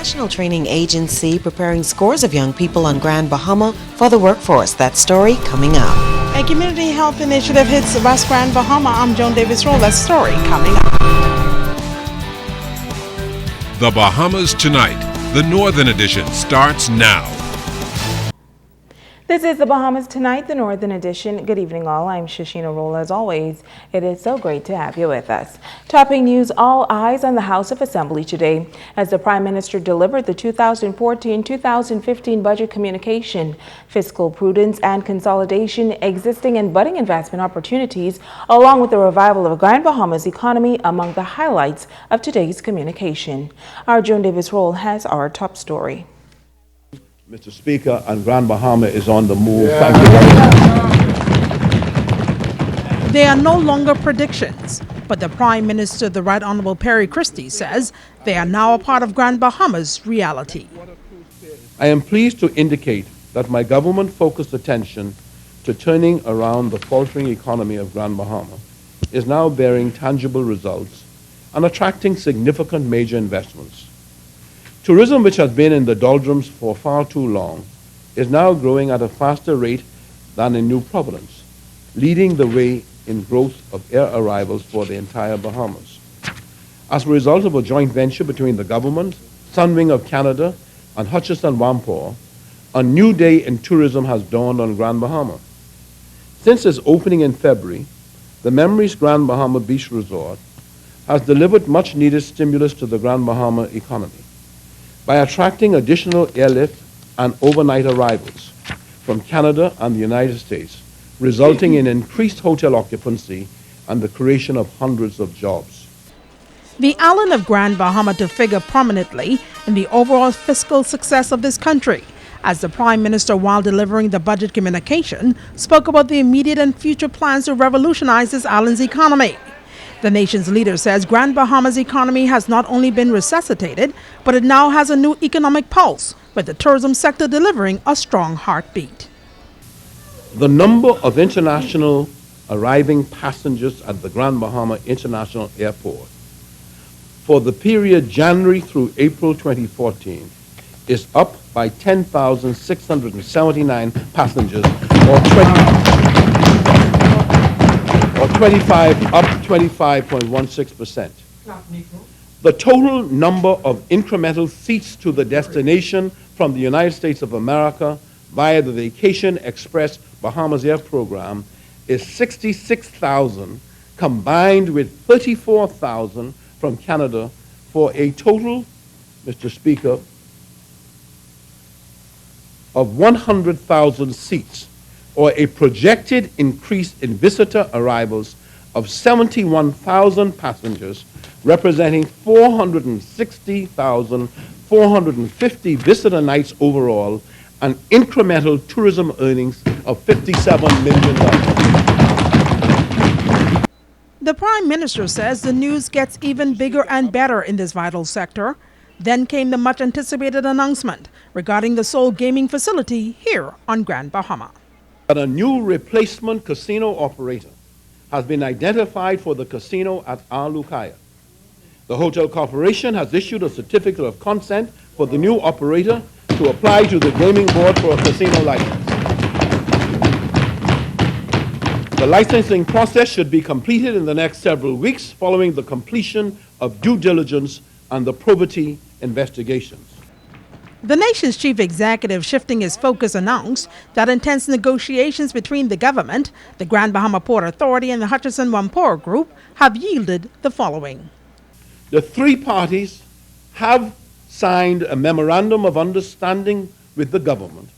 national training agency preparing scores of young people on Grand Bahama for the workforce. That story coming up. A community health initiative hits West Grand Bahama. I'm Joan Davis-Roll. That story coming up. The Bahamas Tonight, the Northern Edition, starts now. This is the Bahamas Tonight, the Northern Edition. Good evening, all. I'm Shashina Roll. As always, it is so great to have you with us. Topping news, all eyes on the House of Assembly today as the Prime Minister delivered the 2014-2015 budget communication. Fiscal prudence and consolidation, existing and budding investment opportunities, along with the revival of Grand Bahama's economy among the highlights of today's communication. Our Joan Davis-Roll has our top story. Mr. Speaker, and Grand Bahama is on the move. Thank you very much. They are no longer predictions, but the Prime Minister, the Right Honorable Perry Christie, says they are now a part of Grand Bahama's reality. I am pleased to indicate that my government-focused attention to turning around the faltering economy of Grand Bahama is now bearing tangible results and attracting significant major investments. Tourism, which has been in the doldrums for far too long, is now growing at a faster rate than in New Providence, leading the way in growth of air arrivals for the entire Bahamas. As a result of a joint venture between the government, Sunwing of Canada, and Hutchison Whampoa, a new day in tourism has dawned on Grand Bahama. Since its opening in February, the Memories Grand Bahama Beach Resort has delivered much-needed stimulus to the Grand Bahama economy by attracting additional airlift and overnight arrivals from Canada and the United States, resulting in increased hotel occupancy and the creation of hundreds of jobs. The island of Grand Bahama to figure prominently in the overall fiscal success of this country, as the Prime Minister, while delivering the budget communication, spoke about the immediate and future plans to revolutionize this island's economy. The nation's leader says Grand Bahama's economy has not only been resuscitated, but it now has a new economic pulse, with the tourism sector delivering a strong heartbeat. The number of international arriving passengers at the Grand Bahama International Airport for the period January through April 2014 is up by 10,679 passengers, or 25.16%. The total number of incremental seats to the destination from the United States of America via the Vacation Express Bahamas Air program is 66,000, combined with 34,000 from Canada, for a total, Mr. Speaker, of 100,000 seats, or a projected increase in visitor arrivals of 71,000 passengers, representing 460,450 visitor nights overall, and incremental tourism earnings of $57 million. The Prime Minister says the news gets even bigger and better in this vital sector. Then came the much-anticipated announcement regarding the sole gaming facility here on Grand Bahama. That a new replacement casino operator has been identified for the casino at Alukaya. The Hotel Corporation has issued a certificate of consent for the new operator to apply to the Gaming Board for a casino license. The licensing process should be completed in the next several weeks following the completion of due diligence and the probity investigations. The nation's chief executive, shifting his focus, announced that intense negotiations between the government, the Grand Bahama Port Authority, and the Hutchison Whampoa Group have yielded the following. The three parties have signed a memorandum of understanding with the government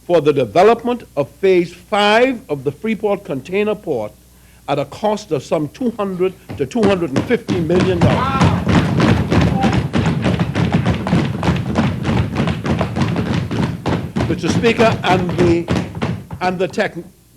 for the development of Phase 5 of the Freeport container port at a cost of some $200 to $250 million. Mr. Speaker, and the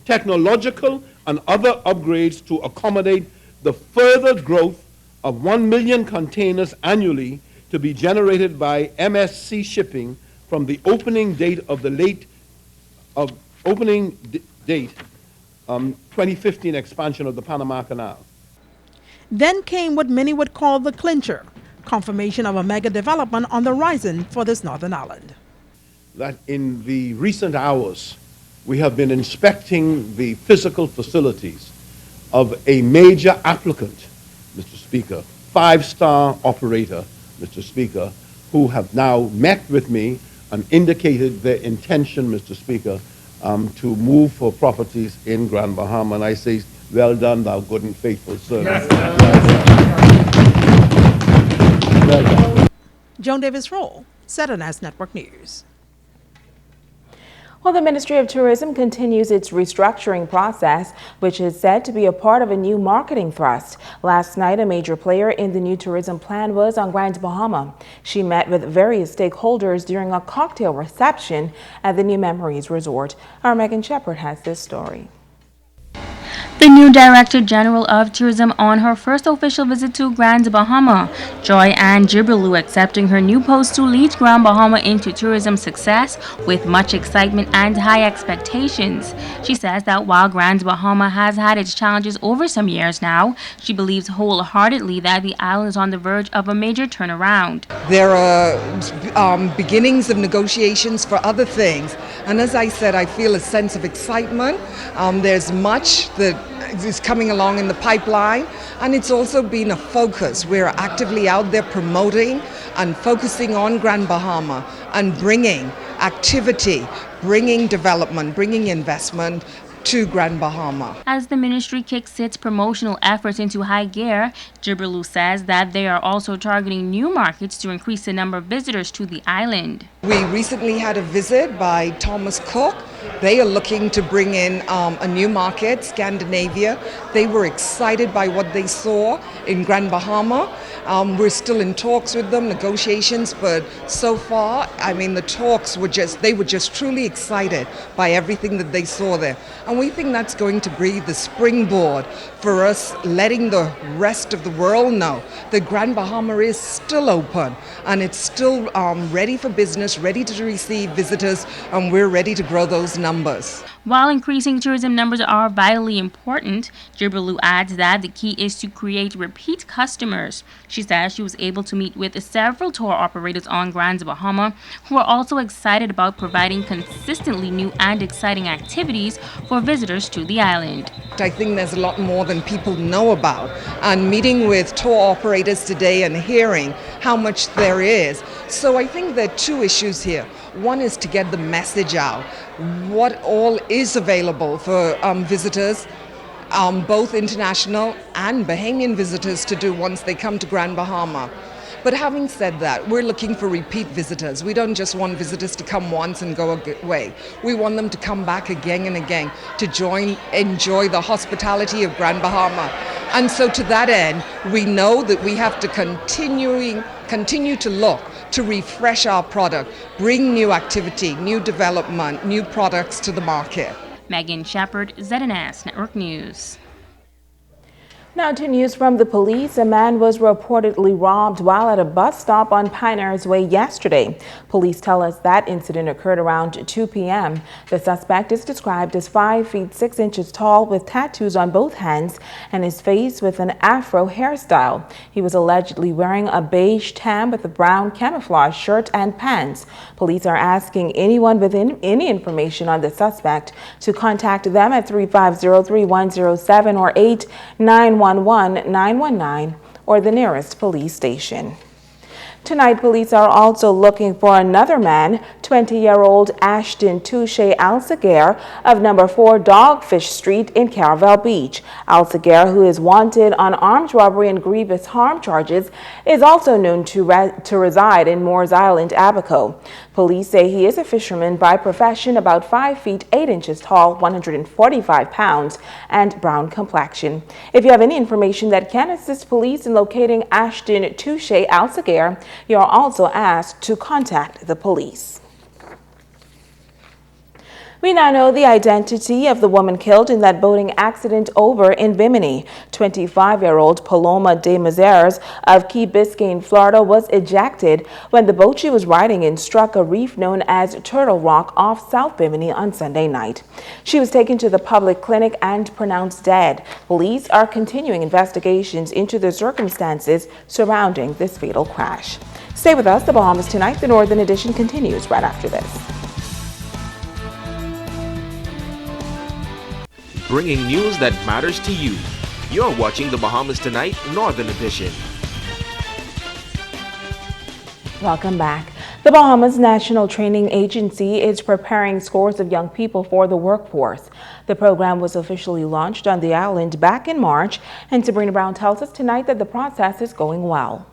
technological and other upgrades to accommodate the further growth of 1 million containers annually to be generated by MSC Shipping from the opening date of the 2015 expansion of the Panama Canal. Then came what many would call the clincher, confirmation of a mega development on the horizon for this northern island. That in the recent hours, we have been inspecting the physical facilities of a major applicant, Mr. Speaker, five-star operator, Mr. Speaker, who have now met with me and indicated their intention, Mr. Speaker, to move for properties in Grand Bahama. And I say, well done, thou good and faithful servant. Well done. Joan Davis Roll, ZNS Network News. Well, the Ministry of Tourism continues its restructuring process, which is said to be a part of a new marketing thrust. Last night, a major player in the new tourism plan was on Grand Bahama. She met with various stakeholders during a cocktail reception at the New Memories Resort. Our Megan Shepard has this story. The new Director General of Tourism on her first official visit to Grand Bahama, Joy Ann Jibrilu, accepting her new post to lead Grand Bahama into tourism success with much excitement and high expectations. She says that while Grand Bahama has had its challenges over some years now, she believes wholeheartedly that the island is on the verge of a major turnaround. There are beginnings of negotiations for other things, and as I said, I feel a sense of excitement. There's much that is coming along in the pipeline, and it's also been a focus. We're actively out there promoting and focusing on Grand Bahama and bringing activity, bringing development, bringing investment to Grand Bahama. As the ministry kicks its promotional efforts into high gear, Jibrilu says that they are also targeting new markets to increase the number of visitors to the island. We recently had a visit by Thomas Cook. They are looking to bring in a new market, Scandinavia. They were excited by what they saw in Grand Bahama. We're still in talks with them, negotiations, but so far, I mean, the talks they were just truly excited by everything that they saw there. And we think that's going to be the springboard for us letting the rest of the world know that Grand Bahama is still open and it's still ready for business, ready to receive visitors, and we're ready to grow those numbers. While increasing tourism numbers are vitally important, Jibrilu adds that the key is to create repeat customers. She says she was able to meet with several tour operators on Grand Bahama who are also excited about providing consistently new and exciting activities for visitors to the island. I think there's a lot more than people know about, and meeting with tour operators today and hearing how much there is. So I think there are two issues here. One is to get the message out, what all is available for visitors, both international and Bahamian visitors to do once they come to Grand Bahama. But having said that, we're looking for repeat visitors. We don't just want visitors to come once and go away. We want them to come back again and again to enjoy the hospitality of Grand Bahama. And so to that end, we know that we have to continue to look to refresh our product, bring new activity, new development, new products to the market. Megan Shepard, ZNS Network News. Now to news from the police. A man was reportedly robbed while at a bus stop on Pioneers Way yesterday. Police tell us that incident occurred around 2 p.m. The suspect is described as 5 feet 6 inches tall with tattoos on both hands and his face with an afro hairstyle. He was allegedly wearing a beige tam with a brown camouflage shirt and pants. Police are asking anyone with any information on the suspect to contact them at 350-3107 or 891-919 or the nearest police station. Tonight, police are also looking for another man, 20-year-old Ashton Touche Alsager of number 4 Dogfish Street in Caravel Beach. Alsager, who is wanted on armed robbery and grievous harm charges, is also known to reside in Moores Island, Abaco. Police say he is a fisherman by profession, about 5 feet 8 inches tall, 145 pounds, and brown complexion. If you have any information that can assist police in locating Ashton Touche Alsager, you are also asked to contact the police. We now know the identity of the woman killed in that boating accident over in Bimini. 25-year-old Paloma de Mazeres of Key Biscayne, Florida, was ejected when the boat she was riding in struck a reef known as Turtle Rock off South Bimini on Sunday night. She was taken to the public clinic and pronounced dead. Police are continuing investigations into the circumstances surrounding this fatal crash. Stay with us. The Bahamas Tonight, the Northern Edition, continues right after this. Bringing news that matters to you. You're watching the Bahamas Tonight Northern Edition. Welcome back. The Bahamas National Training Agency is preparing scores of young people for the workforce. The program was officially launched on the island back in March, and Sabrina Brown tells us tonight that the process is going well.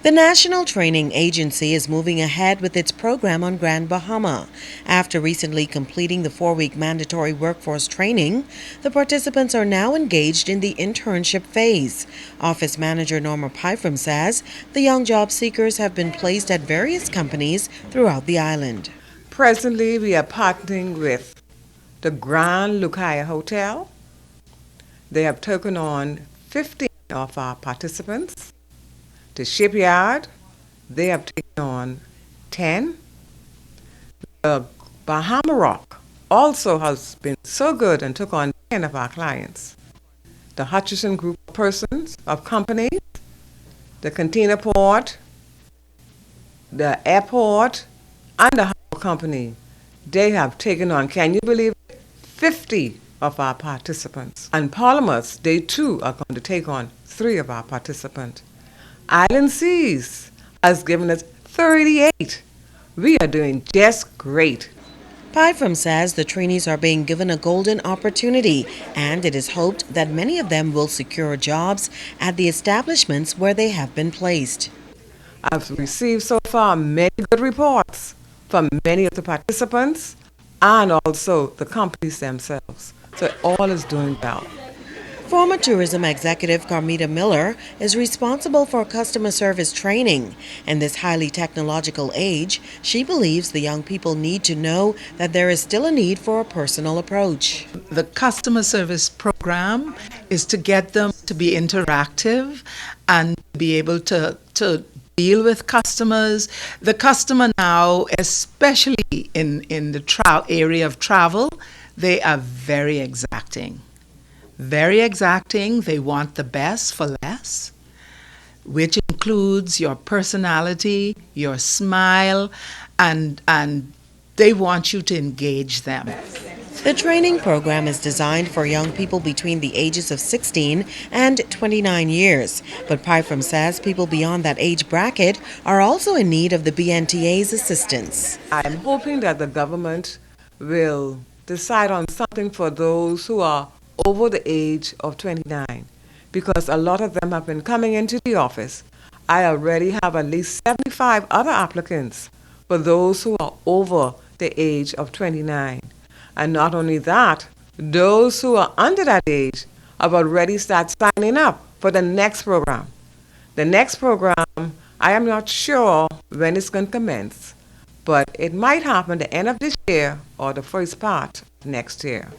The National Training Agency is moving ahead with its program on Grand Bahama. After recently completing the 4-week mandatory workforce training, the participants are now engaged in the internship phase. Office Manager Norma Pyfram says the young job seekers have been placed at various companies throughout the island. Presently, we are partnering with the Grand Lucaya Hotel. They have taken on 15 of our participants. The shipyard, they have taken on 10. The Bahama Rock also has been so good and took on 10 of our clients. The Hutchison Group of persons, of companies, the container port, the airport, and the harbor company, they have taken on, can you believe it, 50 of our participants. And Parliaments, they too are going to take on 3 of our participants. Island Seas has given us 38. We are doing just great. Pyfram says the trainees are being given a golden opportunity, and it is hoped that many of them will secure jobs at the establishments where they have been placed. I've received so far many good reports from many of the participants and also the companies themselves. So all is doing well. Former tourism executive Carmita Miller is responsible for customer service training. In this highly technological age, she believes the young people need to know that there is still a need for a personal approach. The customer service program is to get them to be interactive and be able to deal with customers. The customer now, especially in the area of travel, they are very exacting. Very exacting. They want the best for less, which includes your personality, your smile, and they want you to engage them. The training program is designed for young people between the ages of 16 and 29 years, but Pyfram says people beyond that age bracket are also in need of the BNTA's assistance. I'm hoping that the government will decide on something for those who are over the age of 29, because a lot of them have been coming into the office. I already have at least 75 other applicants for those who are over the age of 29. And not only that, those who are under that age have already started signing up for the next program. The next program, I am not sure when it's going to commence, but it might happen the end of this year or the first part of next year.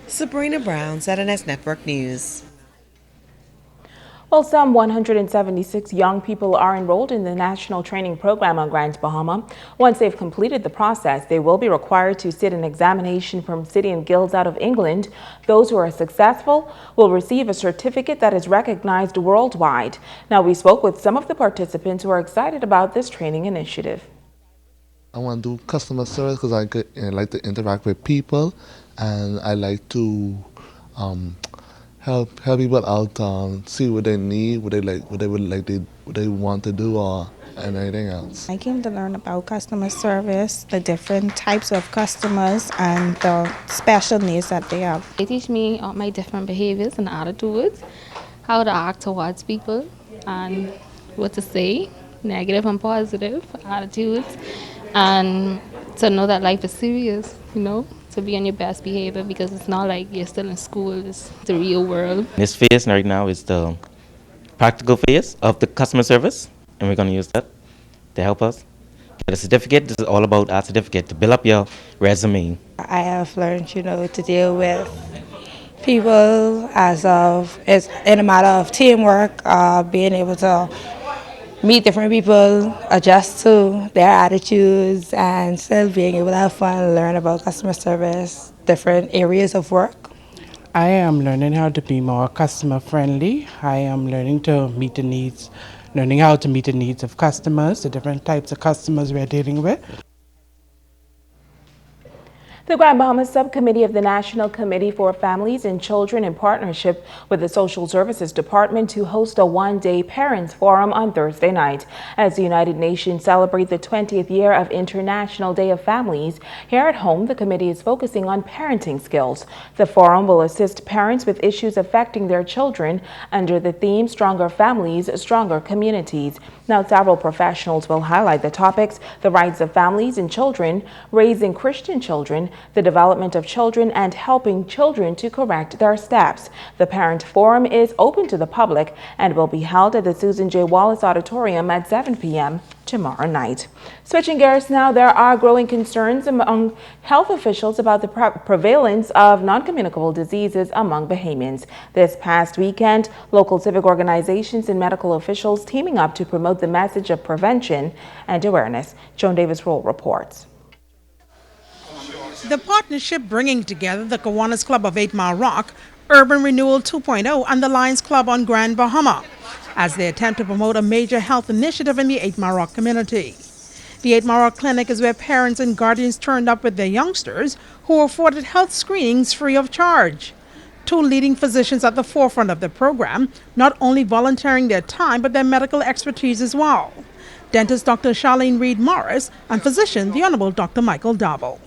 Sabrina Brown, ZNS Network News. Well, some 176 young people are enrolled in the national training program on Grand Bahama. Once they've completed the process, they will be required to sit an examination from City and Guilds out of England. Those who are successful will receive a certificate that is recognized worldwide. Now, we spoke with some of the participants who are excited about this training initiative. I want to do customer service because I like to interact with people, and I like to help people out, see what they need, what they want to do, or anything else. I came to learn about customer service, the different types of customers, and the special needs that they have. They teach me my different behaviors and attitudes, how to act towards people, and what to say, negative and positive attitudes, and to know that life is serious, to be on your best behavior, because it's not like you're still in school, it's the real world. This phase right now is the practical phase of the customer service, and we're going to use that to help us get a certificate. This is all about our certificate to build up your resume. I have learned, to deal with people it's in a matter of teamwork, being able to meet different people, adjust to their attitudes, and still being able to have fun, learn about customer service, different areas of work. I am learning how to be more customer friendly. I am learning learning how to meet the needs of customers, the different types of customers we're dealing with. The Grand Bahama Subcommittee of the National Committee for Families and Children, in partnership with the Social Services Department, to host a one-day Parents Forum on Thursday night. As the United Nations celebrate the 20th year of International Day of Families, here at home, the committee is focusing on parenting skills. The forum will assist parents with issues affecting their children under the theme Stronger Families, Stronger Communities. Now, several professionals will highlight the topics: the rights of families and children, raising Christian children, the development of children, and helping children to correct their steps. The Parent Forum is open to the public and will be held at the Susan J. Wallace Auditorium at 7 p.m. tomorrow night. Switching gears now, there are growing concerns among health officials about the prevalence of non-communicable diseases among Bahamians. This past weekend, local civic organizations and medical officials teaming up to promote the message of prevention and awareness. Joan Davis-Roll reports. The partnership bringing together the Kiwanis Club of 8 Mile Rock, Urban Renewal 2.0, and the Lions Club on Grand Bahama as they attempt to promote a major health initiative in the 8 Mile Rock community. The 8 Mile Rock Clinic is where parents and guardians turned up with their youngsters who were afforded health screenings free of charge. Two leading physicians at the forefront of the program, not only volunteering their time but their medical expertise as well. Dentist Dr. Charlene Reed Morris and physician the Honorable Dr. Michael Dabo.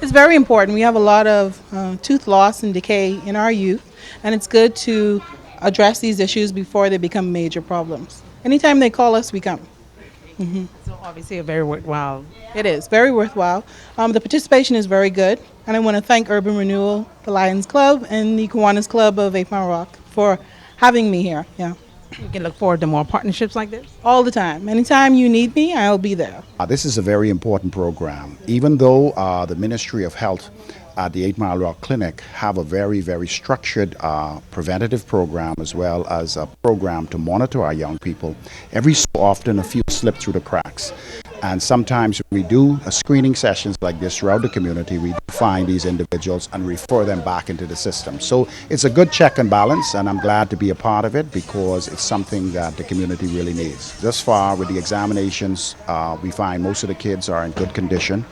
It's very important. We have a lot of tooth loss and decay in our youth, and it's good to address these issues before they become major problems. Anytime they call us, we come. So obviously a very worthwhile. It is very worthwhile. The participation is very good, and I want to thank Urban Renewal, the Lions Club, and the Kiwanis Club of 8 Mile Rock for having me here. Yeah. We can look forward to more partnerships like this? All the time. Anytime you need me, I'll be there. This is a very important program. Even though the Ministry of Health at the 8 Mile Rock Clinic have a very, very structured preventative program as well as a program to monitor our young people, every so often a few slip through the cracks. And sometimes we do screening sessions like this throughout the community. We find these individuals and refer them back into the system. So it's a good check and balance, and I'm glad to be a part of it because it's something that the community really needs. Thus far, with the examinations, we find most of the kids are in good condition,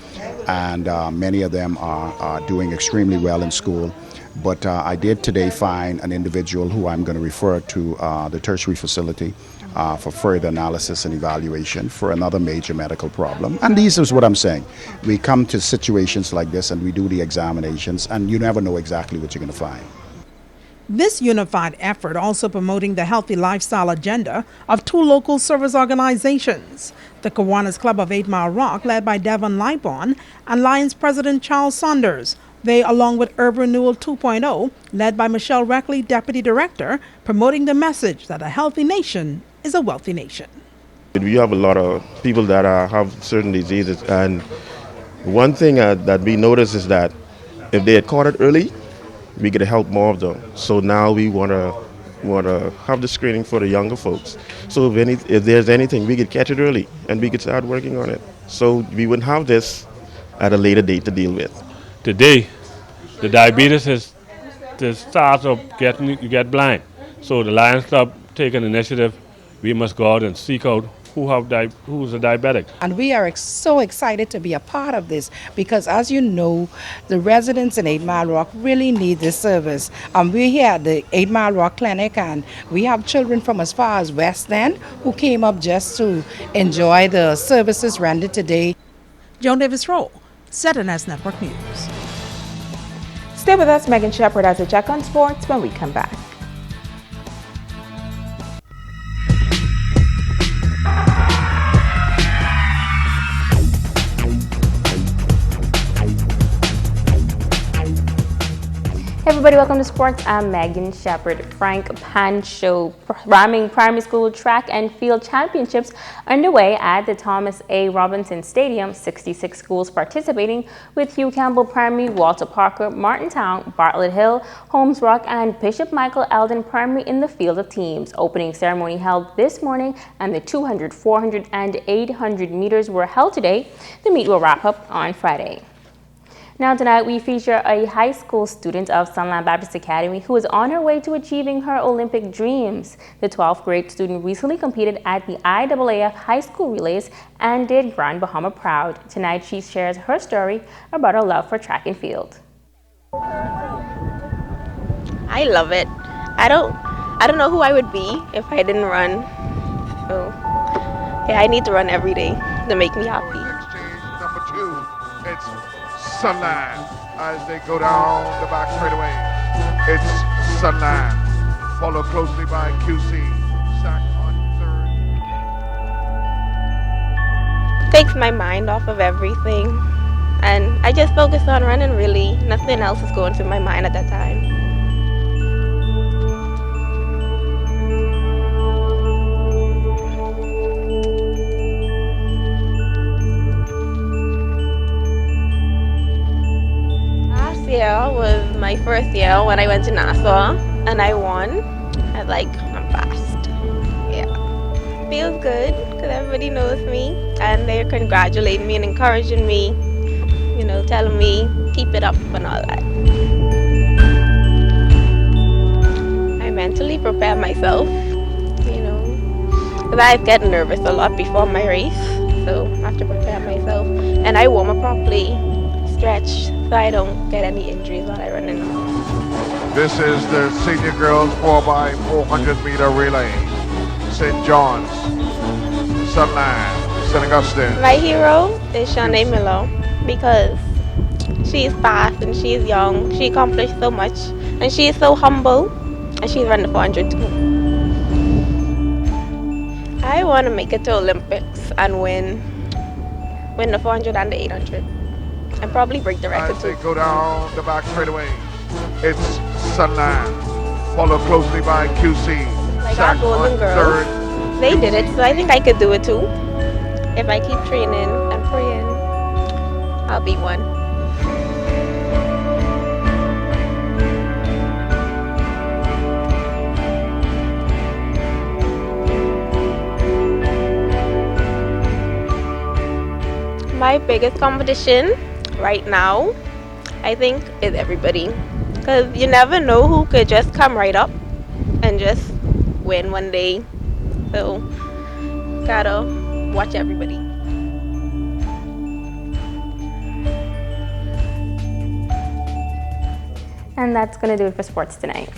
and many of them are doing extremely well in school. But I did today find an individual who I'm going to refer to the tertiary facility for further analysis and evaluation for another major medical problem. And this is what I'm saying. We come to situations like this and we do the examinations, and you never know exactly what you're going to find. This unified effort also promoting the healthy lifestyle agenda of two local service organizations, the Kiwanis Club of 8 Mile Rock, led by Devon Libon, and Lions President Charles Saunders. They, along with Urban Renewal 2.0, led by Michelle Reckley, Deputy Director, promoting the message that a healthy nation is a wealthy nation. We have a lot of people that have certain diseases, and one thing that we notice is that if they had caught it early, we could help more of them. So now we want to have the screening for the younger folks. So if there's anything, we could catch it early and we could start working on it. So we wouldn't have this at a later date to deal with. Today, the diabetes is the start of you get blind. So the Lions Club take an initiative. We must go out and seek out who's a diabetic. And we are so excited to be a part of this because, as you know, the residents in 8 Mile Rock really need this service. We're here at the 8 Mile Rock Clinic, and we have children from as far as West End who came up just to enjoy the services rendered today. Joan Davis-Roll, ZNS Network News. Stay with us. Megan Shepard has a check on sports when we come back. Hey everybody, welcome to Sports. I'm Megan Shepard. Frank Pancho Ramming Primary School Track and Field Championships underway at the Thomas A. Robinson Stadium. 66 schools participating with Hugh Campbell Primary, Walter Parker, Martintown, Bartlett Hill, Holmes Rock, and Bishop Michael Eldon Primary in the field of teams. Opening ceremony held this morning, and the 200, 400, and 800 meters were held today. The meet will wrap up on Friday. Now tonight we feature a high school student of Sunland Baptist Academy who is on her way to achieving her Olympic dreams. The 12th grade student recently competed at the IAAF High School Relays and did Grand Bahama proud. Tonight she shares her story about her love for track and field. I love it. I don't know who I would be if I didn't run. So yeah, I need to run every day to make me happy. Number 2, it's Sunland as they go down the back straightaway. It's Sunland, followed closely by QC. Sack on third. Takes my mind off of everything, and I just focus on running. Really, nothing else is going through my mind at that time. Year was my first year when I went to Nassau and I won. I was like, I'm fast. Yeah. Feels good because everybody knows me and they're congratulating me and encouraging me, you know, telling me keep it up and all that. I mentally prepare myself, you know, because I get nervous a lot before my race, so I have to prepare myself and I warm up properly. Stretch so I don't get any injuries while I run in. This is the senior girls 4x400 meter relay. St. John's, Sunland, St. Augustine. My hero is Shanae Miller because she's fast and she's young. She accomplished so much and she is so humble and she's run the 400 too. I want to make it to Olympics and win the 400 and the 800. And probably break the record as too. They go down the back straightaway. It's Sunland, followed closely by QC. Like our Golden Girls, they did it, so I think I could do it too. If I keep training and praying, I'll be one. My biggest competition right now, I think, is everybody. Because you never know who could just come right up and just win one day. So, gotta watch everybody. And that's going to do it for sports tonight.